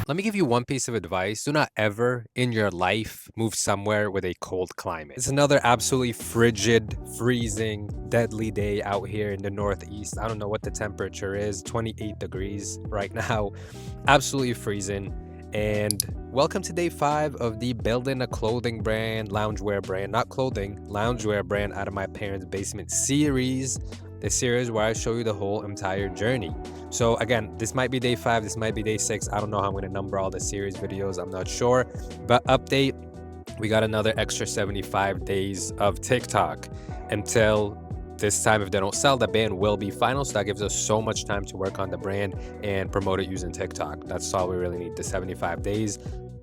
Let me give you one piece of advice. Do not ever in your life move somewhere with a cold climate. It's another absolutely frigid, freezing, deadly day out here in the Northeast. I don't know what the temperature is, 28 degrees right now. Absolutely freezing. And welcome to day 5 of the building a clothing brand, loungewear brand, not clothing, loungewear brand out of my parents' basement series. The series where I show you the whole entire journey. So again, this might be day 5, this might be day 6. I don't know how I'm going to number all the series videos. I'm not sure. But update, we got another extra 75 days of TikTok until this time. If they don't sell, the ban will be final. So that gives us so much time to work on the brand and promote it using TikTok. That's all we really need, the 75 days.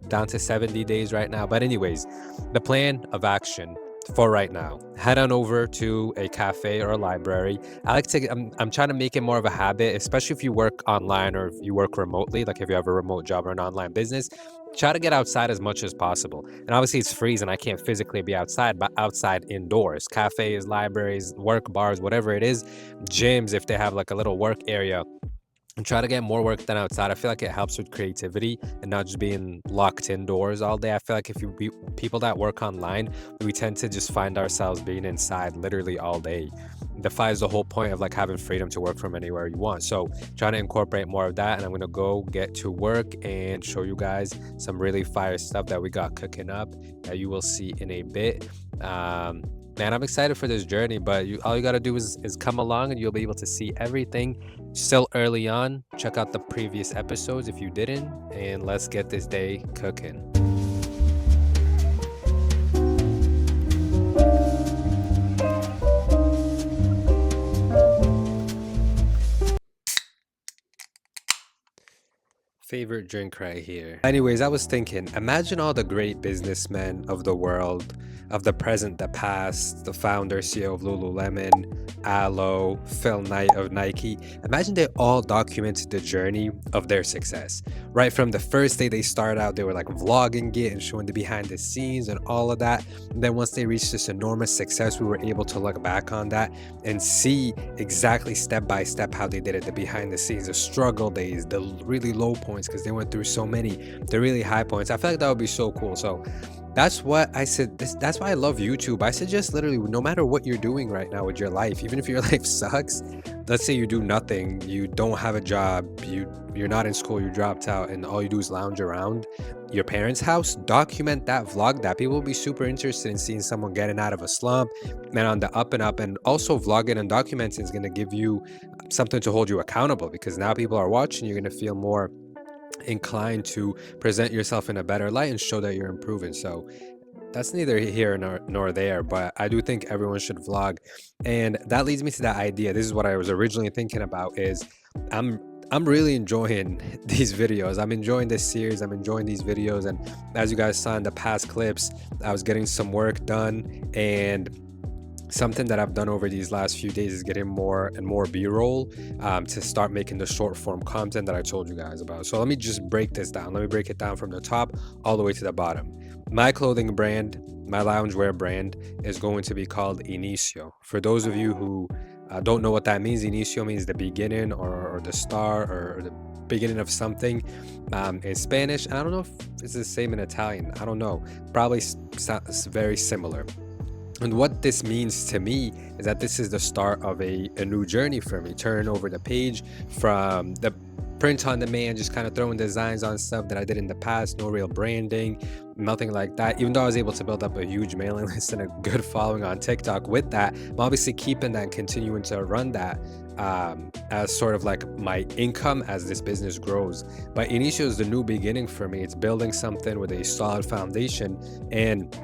Down to 70 days right now. But anyways, the plan of action for right now, head on over to a cafe or a library. I'm trying to make it more of a habit, especially if you work online or if you work remotely, like if you have a remote job or an online business. Try to get outside as much as possible. And obviously it's freezing, I can't physically be outside, but outside indoors, cafes, libraries, work bars, whatever it is, gyms, if they have like a little work area, and try to get more work done outside. I feel like it helps with creativity and not just being locked indoors all day. I feel like if you be people that work online, we tend to just find ourselves being inside literally all day. Defies the whole point of like having freedom to work from anywhere you want. So trying to incorporate more of that, and I'm gonna go get to work and show you guys some really fire stuff that we got cooking up that you will see in a bit. Man, I'm excited for this journey, but all you gotta do is come along and you'll be able to see everything. Still early on. Check out the previous episodes if you didn't, and let's get this day cooking. Favorite drink right here. Anyways, I was thinking, imagine all the great businessmen of the world, of the present, the past, the founder, CEO of Lululemon, Alo, Phil Knight of Nike. Imagine they all documented the journey of their success. Right from the first day they started out, they were like vlogging it and showing the behind the scenes and all of that. And then once they reached this enormous success, we were able to look back on that and see exactly step by step how they did it, the behind the scenes, the struggle days, the really low points, because they went through so many, the really high points. I feel like that would be so cool. So that's what I said. That's why I love YouTube. I suggest literally no matter what you're doing right now with your life, even if your life sucks, let's say you do nothing, you don't have a job, you're not in school, you dropped out, and all you do is lounge around your parents' house, document that, vlog that. People will be super interested in seeing someone getting out of a slump and on the up and up. And also vlogging and documenting is going to give you something to hold you accountable, because now people are watching. You're going to feel more inclined to present yourself in a better light and show that you're improving. So that's neither here nor there, but I do think everyone should vlog. And that leads me to that idea. This is what I was originally thinking about, is I'm really enjoying these videos. I'm enjoying this series. I'm enjoying these videos. And as you guys saw in the past clips, I was getting some work done, and something that I've done over these last few days is getting more and more b-roll to start making the short form content that I told you guys about. So let me just break this down. Let me break it down from the top all the way to the bottom. My clothing brand, my loungewear brand, is going to be called Inicio. For those of you who don't know what that means, Inicio means the beginning or the start or the beginning of something in Spanish. And I don't know if it's the same in Italian. I don't know. Probably very similar. And what this means to me is that this is the start of a new journey for me, turning over the page from the print on demand, just kind of throwing designs on stuff that I did in the past, no real branding, nothing like that. Even though I was able to build up a huge mailing list and a good following on TikTok with that, I'm obviously keeping that and continuing to run that as sort of like my income as this business grows. But Inicio is the new beginning for me. It's building something with a solid foundation, and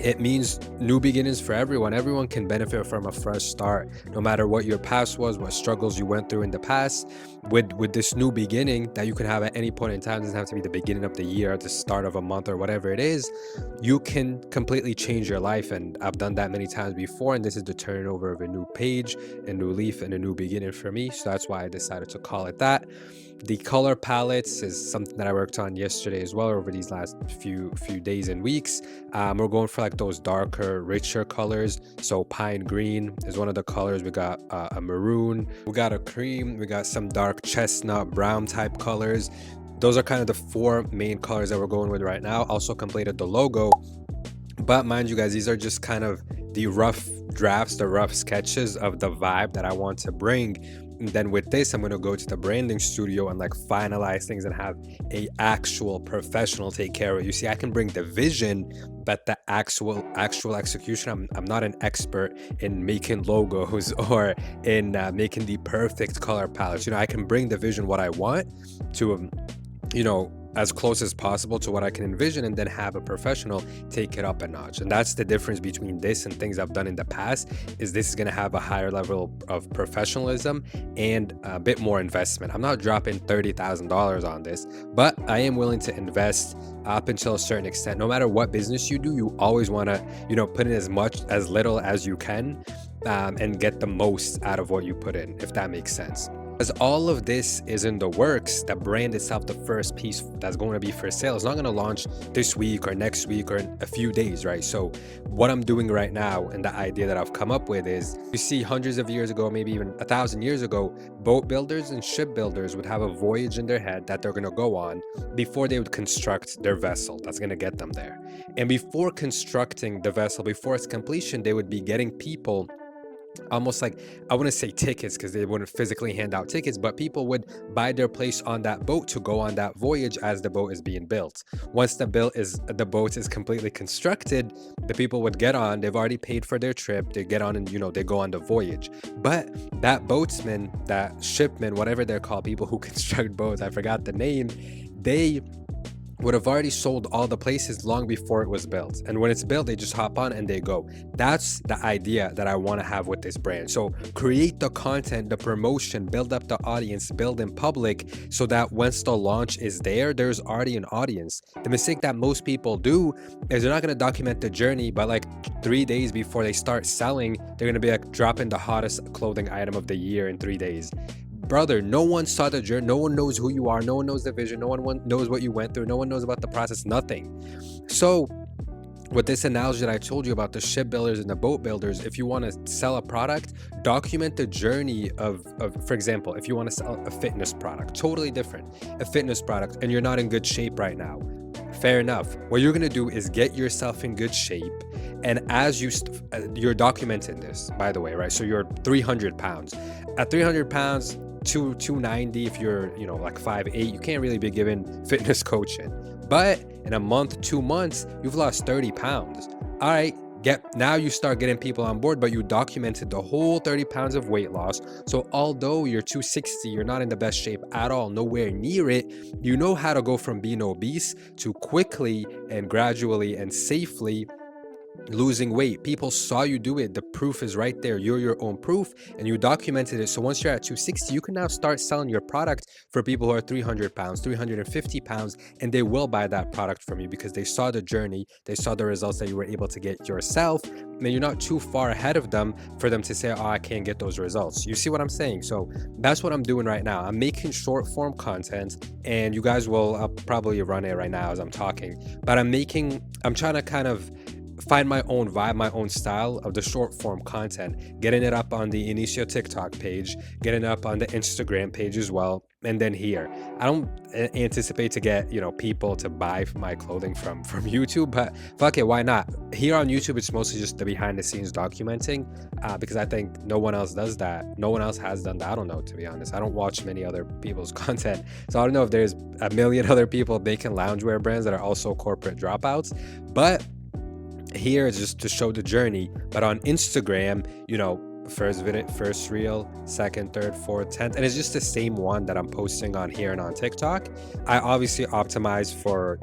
it means new beginnings for everyone. Everyone can benefit from a fresh start, no matter what your past was, what struggles you went through in the past. With this new beginning that you can have at any point in time, it doesn't have to be the beginning of the year, at the start of a month, or whatever it is. You can completely change your life, and I've done that many times before. And this is the turning over of a new page, a new leaf, and a new beginning for me. So that's why I decided to call it that. The color palettes is something that I worked on yesterday as well, over these last few days and weeks. We're going for like those darker, richer colors. So pine green is one of the colors. We got a maroon, we got a cream, we got some dark chestnut brown type colors. Those are kind of the four main colors that we're going with right now. Also completed the logo. But mind you guys, these are just kind of the rough drafts, the rough sketches of the vibe that I want to bring. And then with this, I'm going to go to the branding studio and like finalize things and have a actual professional take care of it. You see, I can bring the vision, but the actual execution, I'm not an expert in making logos or in making the perfect color palettes. You know, I can bring the vision, what I want, to you know, as close as possible to what I can envision, and then have a professional take it up a notch. And that's the difference between this and things I've done in the past, is this is going to have a higher level of professionalism and a bit more investment. I'm not dropping $30,000 on this, but I am willing to invest up until a certain extent. No matter what business you do, you always want to, you know, put in as little as you can, and get the most out of what you put in, if that makes sense. As all of this is in the works, the brand itself, the first piece that's going to be for sale, is not going to launch this week or next week or in a few days, right? So what I'm doing right now, and the idea that I've come up with, is, you see, hundreds of years ago, maybe even 1,000 years ago, boat builders and ship builders would have a voyage in their head that they're going to go on before they would construct their vessel that's going to get them there. And before constructing the vessel, before its completion, they would be getting people, almost like, I wouldn't say tickets because they wouldn't physically hand out tickets, but people would buy their place on that boat to go on that voyage as the boat is being built. Once the boat is completely constructed, the people would get on. They've already paid for their trip. They get on and, you know, they go on the voyage. But that boatsman, that shipman, whatever they're called, people who construct boats, I forgot the name, they would have already sold all the places long before it was built. And when it's built, they just hop on and they go. That's the idea that I want to have with this brand. So create the content, the promotion, build up the audience, build in public, so that once the launch is there, there's already an audience. The mistake that most people do is they're not going to document the journey, but like 3 days before they start selling, they're going to be like dropping the hottest clothing item of the year in 3 days. Brother, no one saw the journey. No one knows who you are. No one knows the vision. No one knows what you went through. No one knows about the process. Nothing. So with this analogy that I told you about the shipbuilders and the boat builders, if you want to sell a product, document the journey of, for example, if you want to sell a fitness product, totally different, a fitness product, and you're not in good shape right now. Fair enough. What you're going to do is get yourself in good shape. And as you're documenting this, by the way, right? So you're 300 pounds. At 300 pounds, 290, if you're, you know, like 5'8", you can't really be given fitness coaching. But in a month, 2 months, you've lost 30 pounds. All right, now you start getting people on board, but you documented the whole 30 pounds of weight loss. So although you're 260, you're not in the best shape at all, nowhere near it, you know how to go from being obese to quickly and gradually and safely losing weight. People saw you do it. The proof is right there. You're your own proof, and you documented it. So once you're at 260, you can now start selling your product for people who are 300 pounds, 350 pounds, and they will buy that product from you because they saw the journey, they saw the results that you were able to get yourself, and you're not too far ahead of them for them to say, oh, I can't get those results. You see what I'm saying? So that's what I'm doing right now. I'm making short form content, and you guys will, I'll probably run it right now as I'm talking, but I'm trying to kind of find my own vibe, my own style of the short form content, getting it up on the Inicio TikTok page, getting it up on the Instagram page as well, and then here. I don't anticipate to get, you know, people to buy my clothing from YouTube, but fuck it, why not? Here on YouTube, it's mostly just the behind the scenes documenting, because I think no one else does that. No one else has done that. I don't know, to be honest. I don't watch many other people's content, so I don't know if there's a million other people making loungewear brands that are also corporate dropouts, but here is just to show the journey. But on Instagram, you know, first video, first reel, second, third, fourth, 10th, and it's just the same one that I'm posting on here and on TikTok. I obviously optimize for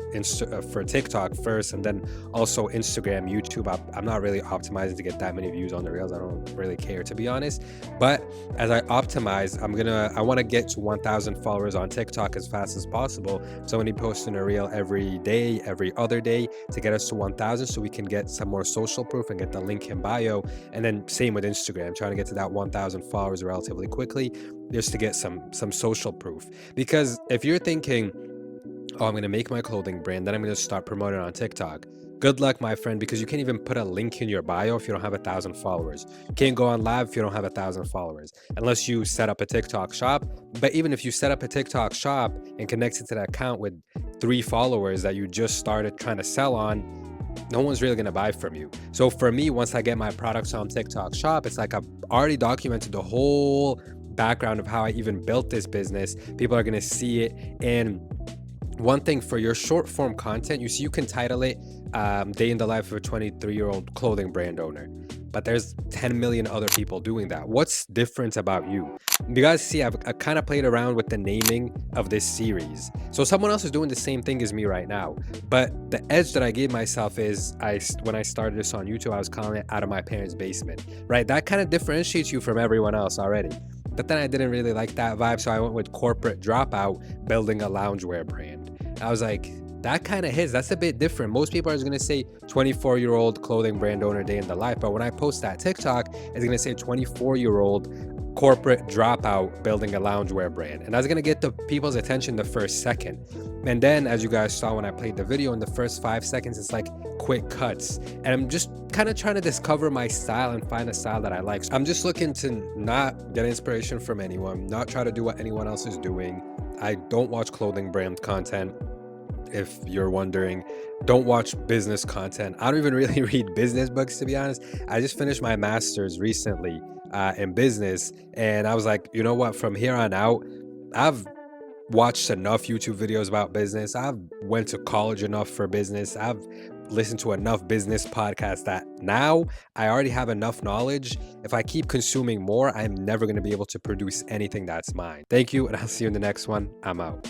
TikTok first, and then also Instagram, YouTube. I'm not really optimizing to get that many views on the reels. I don't really care, to be honest. But as I optimize, I want to get to 1,000 followers on TikTok as fast as possible. So I'm going to be posting a reel every day, every other day, to get us to 1,000, so we can get some more social proof and get the link in bio. And then same with Instagram, trying to get to that 1,000 followers relatively quickly, just to get some social proof. Because if you're thinking, oh, I'm going to make my clothing brand, then I'm going to start promoting on TikTok, Good luck, my friend, because you can't even put a link in your bio if you don't have 1,000 followers. You can't go on live if you don't have 1,000 followers, unless you set up a TikTok shop. But even if you set up a TikTok shop and connect it to that account with 3 followers that you just started trying to sell on, no one's really gonna buy from you. So for me, once I get my products on TikTok shop, it's like I've already documented the whole background of how I even built this business. People are gonna see it. And one thing for your short form content, you can title it day in the life of a 23-year-old clothing brand owner, but there's 10 million other people doing that. What's different about you? You guys see, I kind of played around with the naming of this series. So someone else is doing the same thing as me right now, but the edge that I gave myself is when I started this on YouTube, I was calling it Out of My Parents' Basement, right? That kind of differentiates you from everyone else already. But then I didn't really like that vibe, so I went with Corporate Dropout, building a loungewear brand. I was like, that kind of hits. That's a bit different. Most people are going to say 24-year-old clothing brand owner day in the life. But when I post that TikTok, it's going to say 24-year-old corporate dropout building a loungewear brand. And that's going to get the people's attention the first second. And then, as you guys saw when I played the video, in the first 5 seconds, it's like quick cuts. And I'm just kind of trying to discover my style and find a style that I like. So I'm just looking to not get inspiration from anyone, not try to do what anyone else is doing. I don't watch clothing brand content. If you're wondering, don't watch business content. I don't even really read business books, to be honest. I just finished my master's recently in business, and I was like, you know what, from here on out, I've watched enough YouTube videos about business. I've went to college enough for business. I've listened to enough business podcasts that now I already have enough knowledge. If I keep consuming more, I'm never going to be able to produce anything that's mine. Thank you, and I'll see you in the next one. I'm out.